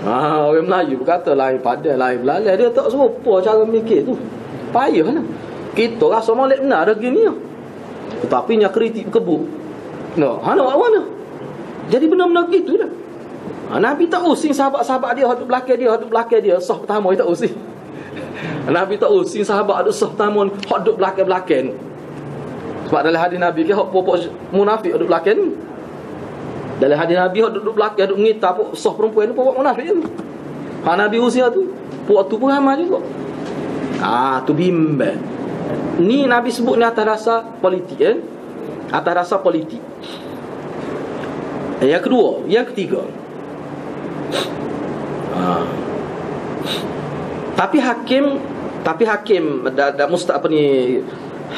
Orang Melayu berkata lain padan, lain belalai. Dia tak serupa cara mikir tu. Payah lah. Kita rasa molek benar dah gini. Tetapi nya kritik kebuk. Nak buat mana? Jadi benar-benar gitu dah. Nabi tak using sahabat-sahabat dia, hadut belakang dia, sah pertama dia tak using. Nabi tak using sahabat ada sah pertama ni, hadut belakang. Sebab dalam hadis Nabi ke hak pokok munafik hadut belakang ni. Dalam hadis Nabi hak duduk belakang, duduk ngitar pok sah perempuan ni pokok munafik je. Nabi using tu, pokok tu pun ramai juga. Tu bimbang. Ni Nabi sebut ni atas dasar politik atas dasar politik. Yang kedua, yang ketiga. Tapi hakim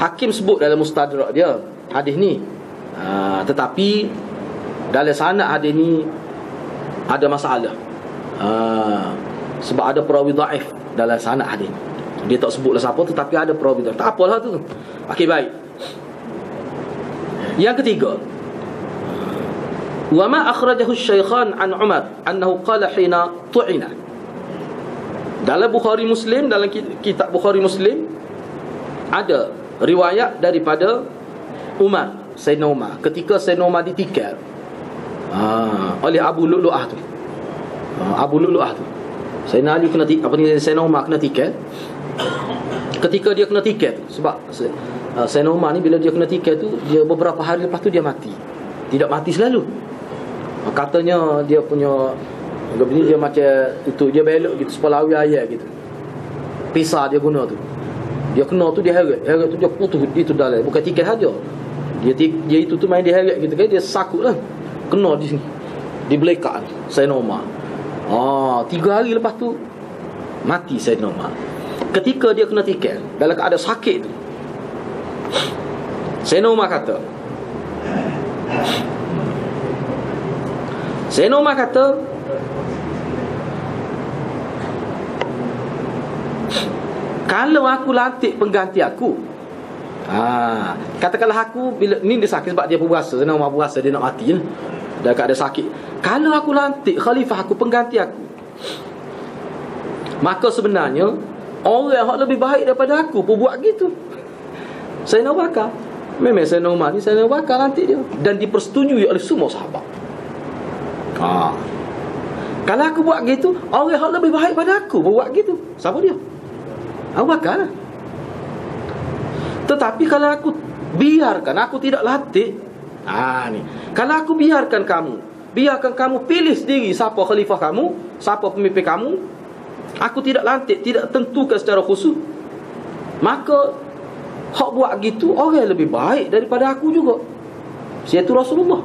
hakim sebut dalam mustadrak dia hadis ni. Tetapi dalam sanad hadis ni ada masalah. Sebab ada perawi dhaif dalam sanad hadis. Dia tak sebutlah siapa, tetapi ada perawi dhaif. Tak apalah tu. Okey, baik. Yang ketiga, wa ma akhrajahu asy-syaikhan an Umar annahu qala hina tu'ina. Dalam Bukhari Muslim, dalam kitab Bukhari Muslim ada riwayat daripada Umar, Sayyidina Umar, ketika Sayyidina Umar ditikar oleh Abu Lu'lu'ah tu. Abu Lu'lu'ah tu. Sayyidina Ali kena Sayyidina Umar kena tikar. Ketika dia kena tikar tu, sebab Sayyidina Umar ni bila dia kena tikar tu, dia beberapa hari lepas tu dia mati. Tidak mati selalu. Katanya dia punya dia macam itu, dia belok gitu sepalawi ayat gitu. Pisah dia guna tu. Dia kena tu dia heret tu dia putus itu dalam. Bukan tikar saja. Dia itu tu main dia heret gitu kan, dia sakut lah. Kena di sini. Di belakang Sayyidina Umar. 3 hari lepas tu mati Sayyidina Umar. Ketika dia kena tikar dalam keadaan sakit tu, Sayyidina Umar kata, kalau aku lantik pengganti aku, katakanlah aku bila ni dia sakit sebab dia puasa, Sayyidina Umar puasa, dia nak mati dah keadaan sakit. Kalau aku lantik khalifah aku, pengganti aku, maka sebenarnya orang yang lebih baik daripada aku pun buat gitu. Sayyidina Abu Bakar. Memang Sayyidina Umar ni Sayyidina Abu Bakar lantik dia, dan dipersetujui oleh semua sahabat. Kalau aku buat gitu, orang yang lebih baik pada aku pun buat gitu. Siapa dia? Abu Bakar. Tetapi kalau aku biarkan, aku tidak lantik, ni. Kalau aku biarkan kamu pilih sendiri siapa khalifah kamu, siapa pemimpin kamu, aku tidak lantik, tidak tentukan secara khusus, maka hak buat gitu orang yang lebih baik daripada aku juga, iaitu Rasulullah.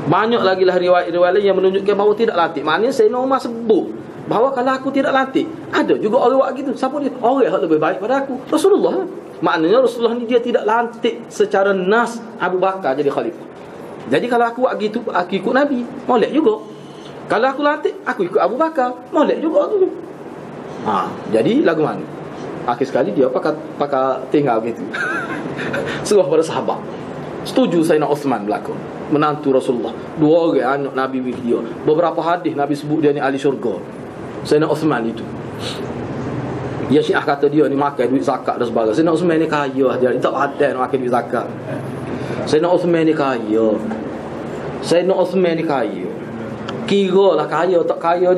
Banyak lagi lah riwayat-riwayat yang menunjukkan bahawa tidak lantik. Maknanya Sayyidina Umar sebut bahawa kalau aku tidak lantik, ada juga orang buat gitu. Siapa dia? Orang yang lebih baik pada aku, Rasulullah. Maknanya Rasulullah ni dia tidak lantik secara nas Abu Bakar jadi khalifah. Jadi kalau aku buat gitu, aku ikut Nabi, molek juga. Kalau aku latih, aku ikut Abu Bakar. Molek juga tu. Jadi lagu mana? Akhir sekali dia pakai tinggal gitu. Suruh pada sahabat. Setuju Sayyidina Uthman berlaku, menantu Rasulullah. 2 orang anak Nabi dia. Beberapa hadis Nabi sebut dia ni ahli syurga. Sayyidina Uthman itu. Dia Syiah kata dia ni makan duit zakat dan sebagainya. Sayyidina Uthman ni kaya, dia tak ada nak makan duit zakat. Sayyidina Uthman ni kaya. Sayyidina Uthman ni kaya. Kira lah kaya tak kaya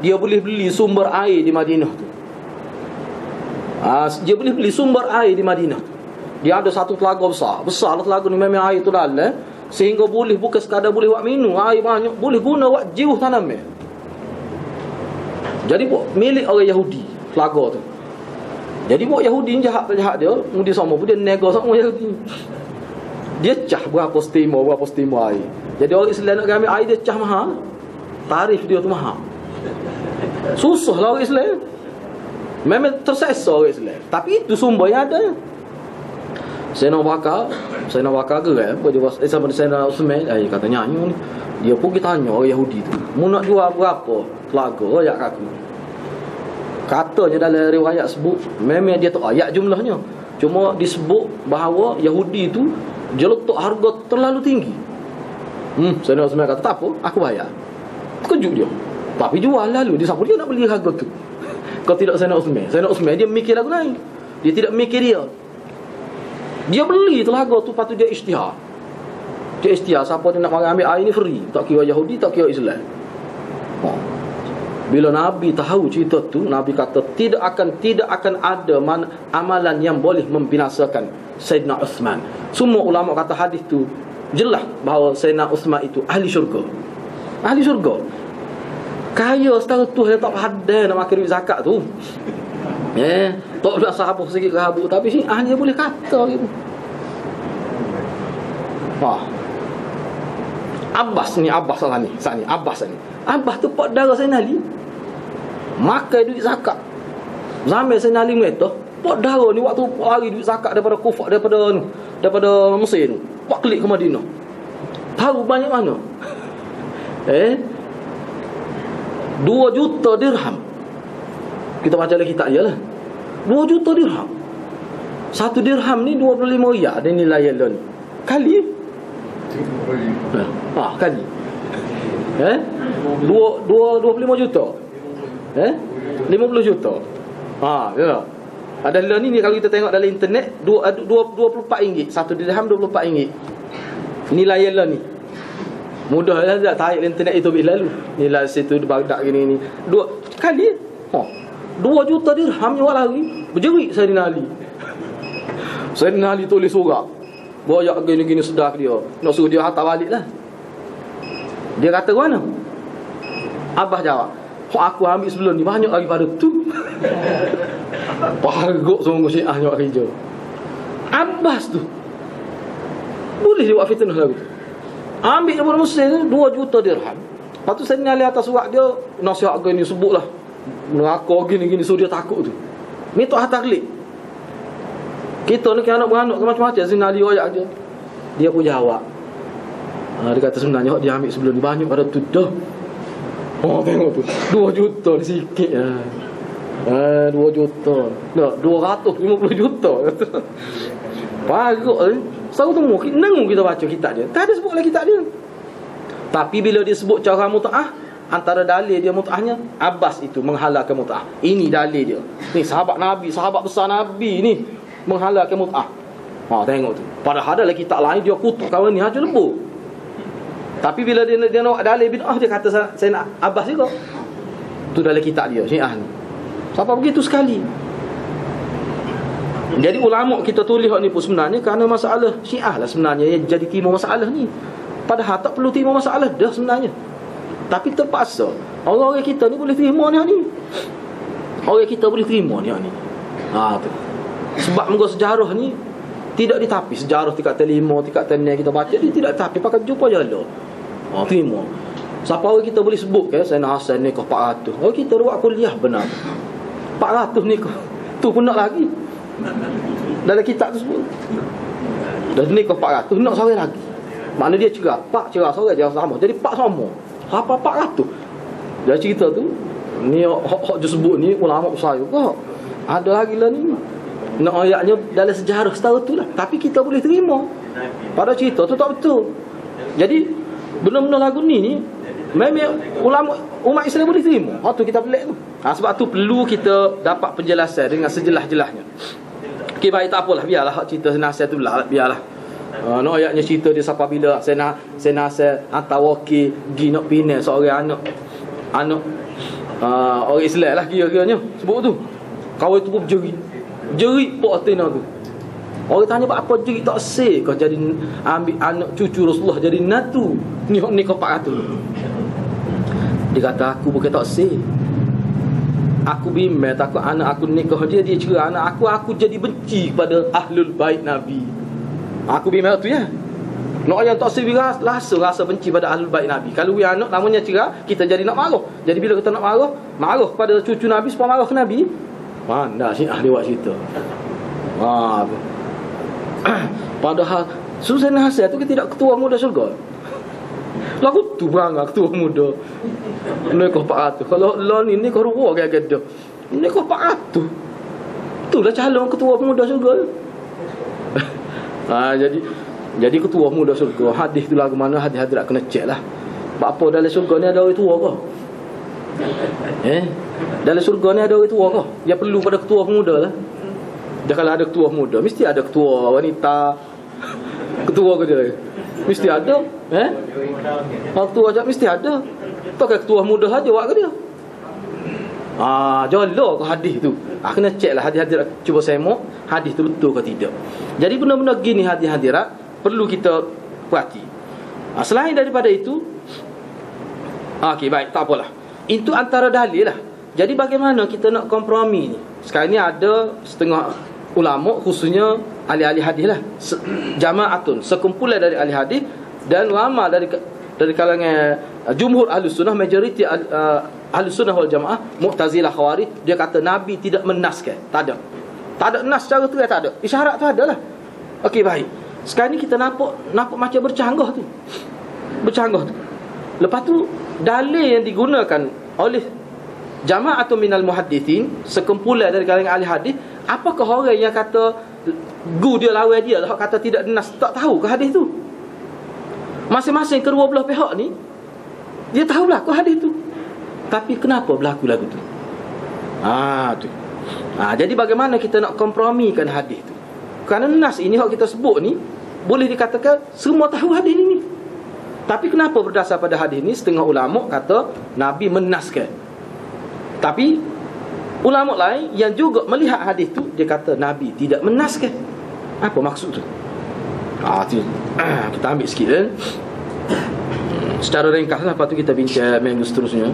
dia boleh beli sumber air di Madinah tu. Dia boleh beli sumber air di Madinah. Dia ada satu telaga besar lah telaga ni, memang air tu dalam sehingga boleh bukan sekadar boleh buat minum, air banyak, boleh guna buat jiuh tanam. Jadi buat milik orang Yahudi telaga tu. Jadi buat Yahudi jahat dia, mudi sama pun dia nego sama Yahudi. Dia cah berapa stima air. Jadi orang Islam nak ambil air dia cah mahal. Tarif dia tu mahal. Susah lah orang Islam. Memang tersesat orang Islam. Tapi itu sumber yang ada. Sayyidina Bakar gerak apa dia sama Sayyidina Uthman, katanya ni. Dia pergi tanya orang Yahudi tu, "Mu nak jual berapa telaga ayat aku?" Katanya dalam riwayat sebut memang dia tak ayat jumlahnya. Cuma disebut bahawa Yahudi tu dia letak harga terlalu tinggi. Sayyidina Uthman kata, "Tak apa, aku bayar." Terkejut dia. Tapi jual lalu dia siapa dia nak beli harga tu. Kalau tidak Sayyidina Uthman dia mikir lagu lain. Dia tidak mikir dia. Dia beli telaga tu, patut dia isytihar. Dia isytihar siapa dia nak ambil air ni free, tak kira Yahudi, tak kira Islam. Bila Nabi tahu cerita tu, Nabi kata tidak akan ada amalan yang boleh membinasakan Sayyidina Uthman. Semua ulama kata hadis tu jelas bahawa Sayyidina Uthman itu ahli syurga. Ahli syurga. Kaya setara tu dia tak ada nak makan duit zakat tu. Tak nak sahabat sikit ke habuk, tapi si ahli boleh kata gitu. Abbas ni Abbas tu pak darah Sayyidina Ali. Makan duit zakat. Zaman Sayyidina Ali tu, pak darah ni waktu hari duit zakat daripada Kufah, daripada Mesir tu. Pak klik ke Madinah. Tahu banyak mana? 2 juta dirham. Kita baca lagi kitab je lah. 2 juta dirham. 1 dirham ni 25 riyal. Ada nilai yang ni. Kali. Kali. 25 juta. 50 juta. Ya. Ada ni kalau kita tengok dalam internet 24 ringgit. 1 dirham 24 ringgit. Nilai yang ni. Mudah lah tak tarik internet itu bila lalu. Nilai situ di Baghdad gini. 2 kali. 2 juta dirham nyawa lari. Berjerit Sayyidina Ali. Sayyidina Ali tulis surat. Banyak gini-gini sedar dia. Nak suruh dia hantar balik lah. Dia kata mana? Abah jawab, aku ambil sebelum ni banyak daripada tu. Parguk sungguh Syiah nyawa kerja. Abbas tu boleh dia buat fitnah lagu tu. Ambil daripada Mesir 2 juta dirham. Lepas tu Sayyidina Ali atas surat dia nasihat gini sebutlah. Mengaku gini-gini suruh dia takut tu. Ni tak hantar klik. Kita ni kan anak-beranak macam-macam. Sayyidina Ali royak je. Dia pun jawab. Dia kata sebenarnya dia ambil sebelum ni banyak pada tu dah. Tengok tu 2 juta ni sikit lah. 2 juta. Tak, 250 juta. Paruk ni. Selalu temu nengung kita baca kitab dia. Tak ada sebut lagi kitab dia. Tapi bila dia sebut cara mut'ah, antara dalil dia mut'ahnya, Abbas itu menghalalkan mut'ah. Ini dalil dia. Ni sahabat Nabi, sahabat besar Nabi ni menghalalkan mut'ah. Tengok tu. Padahal dalam kitab lain dia kutuk kawan ni haja lembu. Tapi bila dia nak dalil bid'ah, dia kata saya nak Abbas juga. Tu dalam kitab dia Syiah ni. Siapa begitu sekali. Jadi ulama kita tulis ni pun sebenarnya kerana masalah Syiah lah sebenarnya yang jadi timur masalah ni. Padahal tak perlu timur masalah dah sebenarnya. Tapi terpaksa orang-orang kita ni boleh terima ni. Orang kita boleh terima ni. Tu. Sebab muka sejarah ni tidak ditapi. Sejarah tingkat telima, tingkat tenia kita baca dia tidak ditapi, pakai jumpa je lah. Terima. Siapa orang kita boleh sebut ke Sayyidina Hasan nikah 400. Orang kita buat kuliah benar. 400 nikah. Tu pun nak lagi. Dalam kitab tu sebut. Dah nikah 400, nak seorang lagi. Makna dia cerah. Pak cerah seorang je sama. Jadi pak sama. Apa 400. Dia cerita tu, ni hak je sebut ni ulama saya kok. Ada lagi lah ni. Nak ayatnya dalam sejarah setahu tu lah. Tapi kita boleh terima. Pada cerita tu tak betul. Jadi benda-benda lagu ni memang ulama umat Islam boleh terima. Hak tu kita pelik tu. Sebab tu perlu kita dapat penjelasan dengan sejelas-jelasnya. Okey, baik, tak apalah, biarlah hak cerita nasihat tu lah, biarlah. Nak ayatnya cerita dia sampai bila saya hantar wakil pergi nak pindah seorang anak orang Islam lah kira-kiranya sebut tu. Kawan tu pun jerit pok atina tu. Orang tanya apa jerit tak seh kau jadi ambil anak cucu Rasulullah jadi natu. Ni kau 400. Dia kata aku bukan tak seh. Aku bimbang takut anak aku nikah dia cerai anak aku jadi benci kepada ahlul bait Nabi. Aku bimbang tu ya. Nak yang tak seh rasa benci pada ahlul bait Nabi. Kalau we anak namanya cerai, kita jadi nak marah. Jadi bila kita nak marah kepada cucu Nabi supaya marah ke Nabi. Mana sih ahli buat cerita. Padahal susah nasihat tu kita tidak ketua muda syurga. Lagu tu berangan ketua muda. Ni kau 400. Kalau lon ini kau ruah gada. Ni kau 400. Itulah calon ketua muda syurga. Jadi ketua muda syurga. Hadis tu lagu mana hadis hadirat kena cek lah. Apa dalam syurga ni ada orang tua ke? Dalam syurga ni ada orang tua ke? Yang perlu pada ketua pemuda lah. Dia kalau ada ketua muda, mesti ada ketua wanita. Ketua ke dia? Mesti ada. Ketua aja mesti ada. Pakai ketua muda saja buat ke dia? Jolok ke hadis tu. Kena cek lah hadis-hadirat. Cuba saya mau hadis tu betul ke tidak. Jadi benda-benda gini hadis-hadirat perlu kita perhati. Selain daripada itu, okey, baik, tak apalah. Itu antara dalil lah. Jadi bagaimana kita nak kompromi ni? Sekarang ni ada setengah ulama, khususnya ahli-ahli hadis lah, jamaatun, sekumpulan dari ahli hadis dan ulama dari kalangan jumhur ahli sunnah, majoriti ahli sunnah wal jamaah, Mu'tazilah, Khawarij. Dia kata Nabi tidak menaskan. Tak ada nas secara tu, tak ada. Isyarat tu ada lah. Okey, baik. Sekarang ni kita nampak macam bercanggah tu. Lepas tu dalil yang digunakan oleh jama'atun minal muhaddithin, sekumpulan dari kalangan ahli hadis, apakah orang yang kata dia lawan dia lah, kata tidak nas, tak tahu ke hadis tu? Masing-masing kedua belah pihak ni dia tahu berlaku hadis tu, tapi kenapa berlaku lagu tu? Tu. Jadi bagaimana kita nak kompromikan hadis tu? Kerana nas ini hak kita sebut ni boleh dikatakan semua tahu hadis ini. Tapi kenapa berdasar pada hadis ni setengah ulama kata Nabi menaskan, tapi ulama lain yang juga melihat hadis tu dia kata Nabi tidak menaskan. Apa maksud tu? Kita ambil sikit kan. Secara ringkas lah, lepas tu kita bincang minggu seterusnya.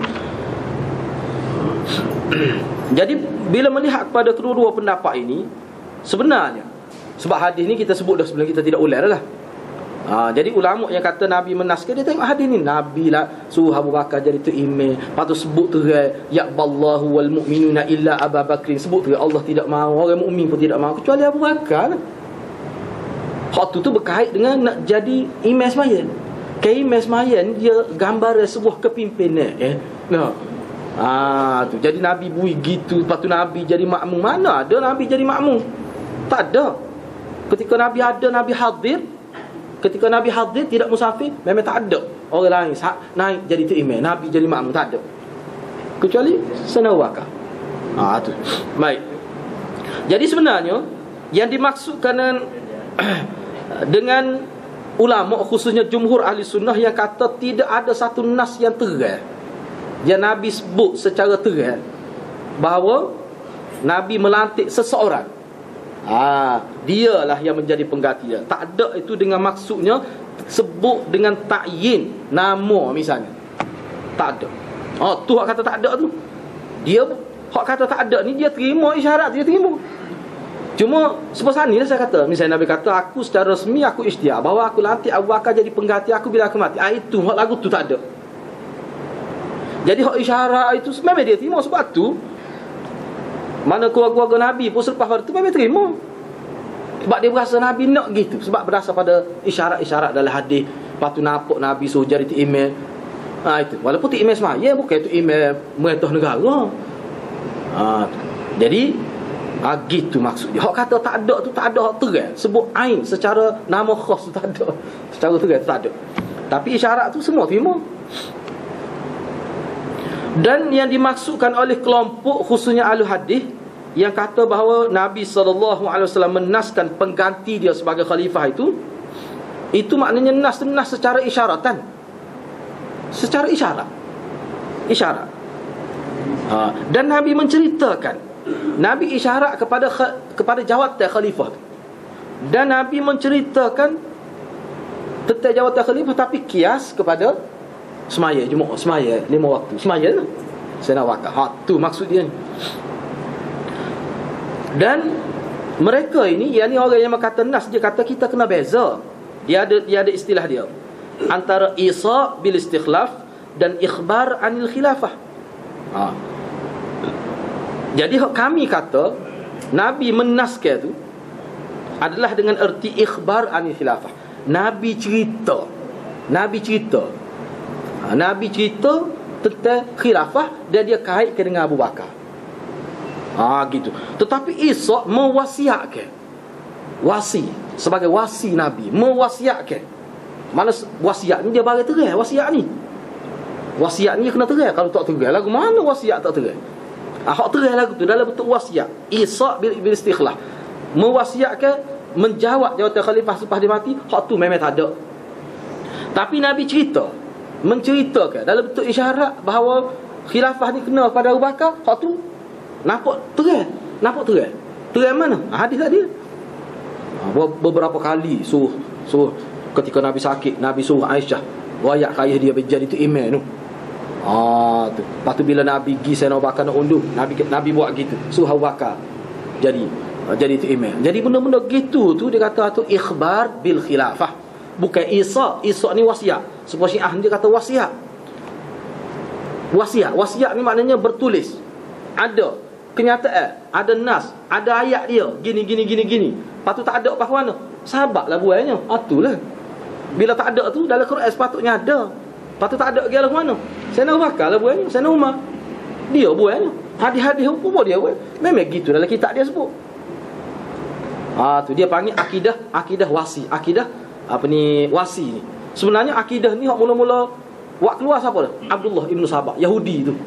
Jadi bila melihat kepada kedua-dua pendapat ini, sebenarnya sebab hadis ni kita sebut dah sebelum, kita tidak ulang lah. Jadi ulama yang kata Nabi menaskan, dia tengok hadis ni, Nabi lah suruh Abu Bakar jadi tu imam, lepas tu sebut tu ya'ballahu wal mu'minuna illa Abu Bakrin, sebut tu Allah tidak mahu, orang mukmin pun tidak mahu kecuali Abu Bakar lah. Hak tu berkait dengan nak jadi imam sembahyang. Imam sembahyang dia gambar sebuah kepimpinan tu. Jadi Nabi bui gitu, lepas tu Nabi jadi makmum. Mana ada Nabi jadi makmum? Tak ada. Ketika Nabi ada, Nabi hadir. Ketika Nabi hadir tidak musafir, memang tak ada orang lain naik jadi tu imam, Nabi jadi makmum, tak ada, kecuali Sayyidina Abu Bakar. Tu. Baik. Jadi sebenarnya yang dimaksudkan dengan ulama, khususnya jumhur ahli sunnah, yang kata tidak ada satu nas yang terang yang Nabi sebut secara terang bahawa Nabi melantik seseorang, dialah yang menjadi pengganti dia. Tak ada itu dengan maksudnya sebut dengan ta'yin nama misalnya. Tak ada. Tu hak kata tak ada tu. Dia hak kata tak ada ni, dia terima isyarat, dia terima. Cuma sebesar ni lah saya kata, misalnya Nabi kata aku secara resmi aku ikhtiar bahawa aku lantik Abu Bakar jadi pengganti aku bila aku mati. Itu hak lagu tu tak ada. Jadi hak isyarat itu memang dia terima. Sebab tu mana keluarga Nabi pun selepas pada tu memang terima. Sebab dia berasa Nabi nak gitu. Sebab berdasar pada isyarat-isyarat dalam hadis. Lepas tu nampak Nabi suruh jadi imam. Itu. Walaupun tu email semaya, bukan tu email merintah negara. Jadi gitu maksud dia. Hak kata tak ada tu tak ada hak terang. Sebut ain secara nama khas tu tak ada. Secara terang tu tak ada. Tapi isyarat tu semua terima. Dan yang dimaksudkan oleh kelompok khususnya ahli hadis yang kata bahawa Nabi SAW menaskan pengganti dia sebagai khalifah itu maknanya nas secara isyaratan. Secara isyarat. Dan Nabi menceritakan, Nabi isyarat kepada jawatan khalifah. Dan Nabi menceritakan tentang jawatan khalifah, tapi kias kepada semaya Jumaat, semaya 5 waktu. Semaya lah. Saya nak wakaf. Tu maksud dia ni. Dan mereka ini, yang ni orang yang berkata nas, dia kata kita kena beza. Dia ada istilah dia antara isa bil istikhlaf dan ikhbar anil khilafah. Jadi kami kata Nabi menaskan tu adalah dengan erti ikhbar anil khilafah. Nabi cerita tentang khilafah dan dia kaitkan dengan Abu Bakar. Gitu. Tetapi Isa mewasiatkan, wasi sebagai wasi Nabi, mewasiatkan. Mana wasiat ni dia bagi terang. Wasiat ni kena terang. Kalau tak terang lagu mana wasiat tak terang. Hak terang lagu tu dalam bentuk wasiat. Isa bil istikhlaf, mewasiatkan menjawab jawatan khalifah selepas dia mati. Hak tu memang tak ada. Tapi Nabi menceritakan dalam bentuk isyarat bahawa khilafah ni kena pada Abu Bakar. Hak tu nampak terang. Terang mana? Hadis tadi. Beberapa kali suruh ketika Nabi sakit, Nabi suruh Aisyah royak ke ayah dia berjadi tu email tu. Tu. Lepas tu bila Nabi pergi Sayyidina Abu Bakar nak unduh, Nabi buat gitu. Suruh Abu Bakar jadi tu email. Jadi benda-benda gitu tu dia kata tu ikhbar bil khilafah. Bukan Isa ni wasiat. Sebab Syiah dia kata wasiat. Wasiat ni maknanya bertulis. Ada kenyataan, ada nas, ada ayat dia gini. Lepas tu tak ada apa mana? Sahabatlah buatnya. Itulah. Bila tak ada tu dalam Quran sepatutnya ada. Lepas tu tak ada lagi lah mana? Sayyidina Abu Bakar lah buatnya, Sayyidina Umar dia buatnya. Hadis-hadis hukum dia buat. Memang gitu dalam kitab dia sebut. Tu dia panggil akidah wasi. Wasi ni. Sebenarnya akidah ni hak mula-mula wak keluar siapa dah? Abdullah ibn Sabah, Yahudi tu.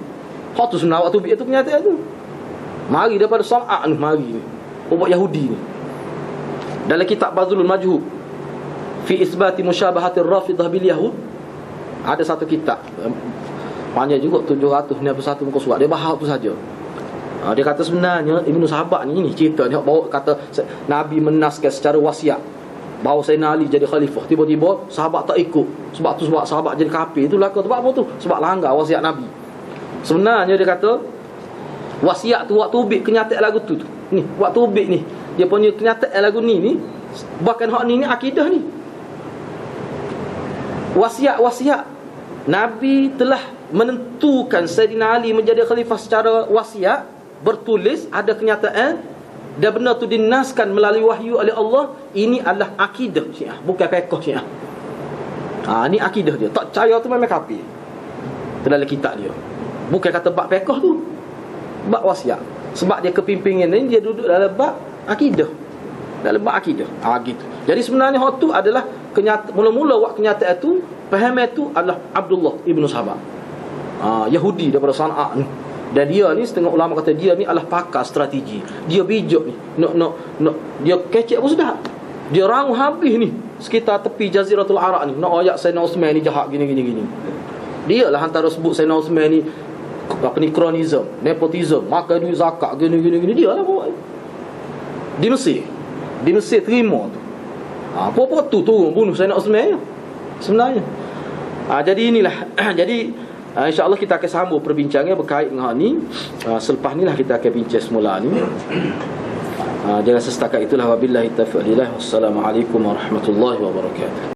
Hak tu sebenarnya waktu itu kenyataan tu. Mari daripada San'a ni, mari ni. Buat Yahudi ni. Dalam kitab Bazlul Majhub fi isbati musyabahatir Rafidah bil Yahud, ada satu kitab panjang juga 791 muka surat. Dia bahas tu saja. Dia kata sebenarnya Ibnu Sahabat ni cerita ni bawa kata Nabi menaskan secara wasiat bahawa Sayyidina Ali jadi khalifah. Tiba-tiba sahabat tak ikut. Sebab sahabat jadi kafir. Itu lakon sebab apa tu? Sebab langgar wasiat Nabi. Sebenarnya dia kata wasiat tu waktu ubik kenyataan lagu tu. Ni waktu ubik ni dia punya kenyataan lagu ni bahkan hak ni akidah ni. Wasiat Nabi telah menentukan Sayyidina Ali menjadi khalifah secara wasiat, bertulis, ada kenyataan dan benda tu dinaskan melalui wahyu oleh Allah. Ini adalah akidah Syiah, bukan fiqh Syiah. Ni akidah dia. Tak percaya tu memang kafir. Itu dalam kitab dia. Bukan kata bab fiqh tu, bab wasiat. Sebab dia kepimpinan ni dia duduk dalam bab akidah. Dalam bab akidah. Gitu. Jadi sebenarnya hak tu adalah mula-mula waktu kenyataan tu, faham itu adalah Abdullah ibn Sabah. Yahudi daripada San'a ni. Dan dia ni setengah ulama kata dia ni adalah pakar strategi. Dia bijak ni. Nak dia kecek pun sudah. Dia rangu habis ni sekitar tepi Jaziratul Arab ni. Nak ayat Sayyidina Uthman ni jahat gini. Dia lah antara sebut Sayyidina Uthman ni kronism, nepotism, makan duit zakat gini. Dia lah buat. Di Mesir terima tu. Apa-apa tu turun bunuh Sayyidina Uthman sebenarnya. Jadi inilah. Jadi insya-Allah kita akan sambung perbincangan berkait dengan ni. Selepas ni lah kita akan bincang semula ni. Jangan setakat itulah, wabillahi taufiq. Wassalamualaikum warahmatullahi wabarakatuh.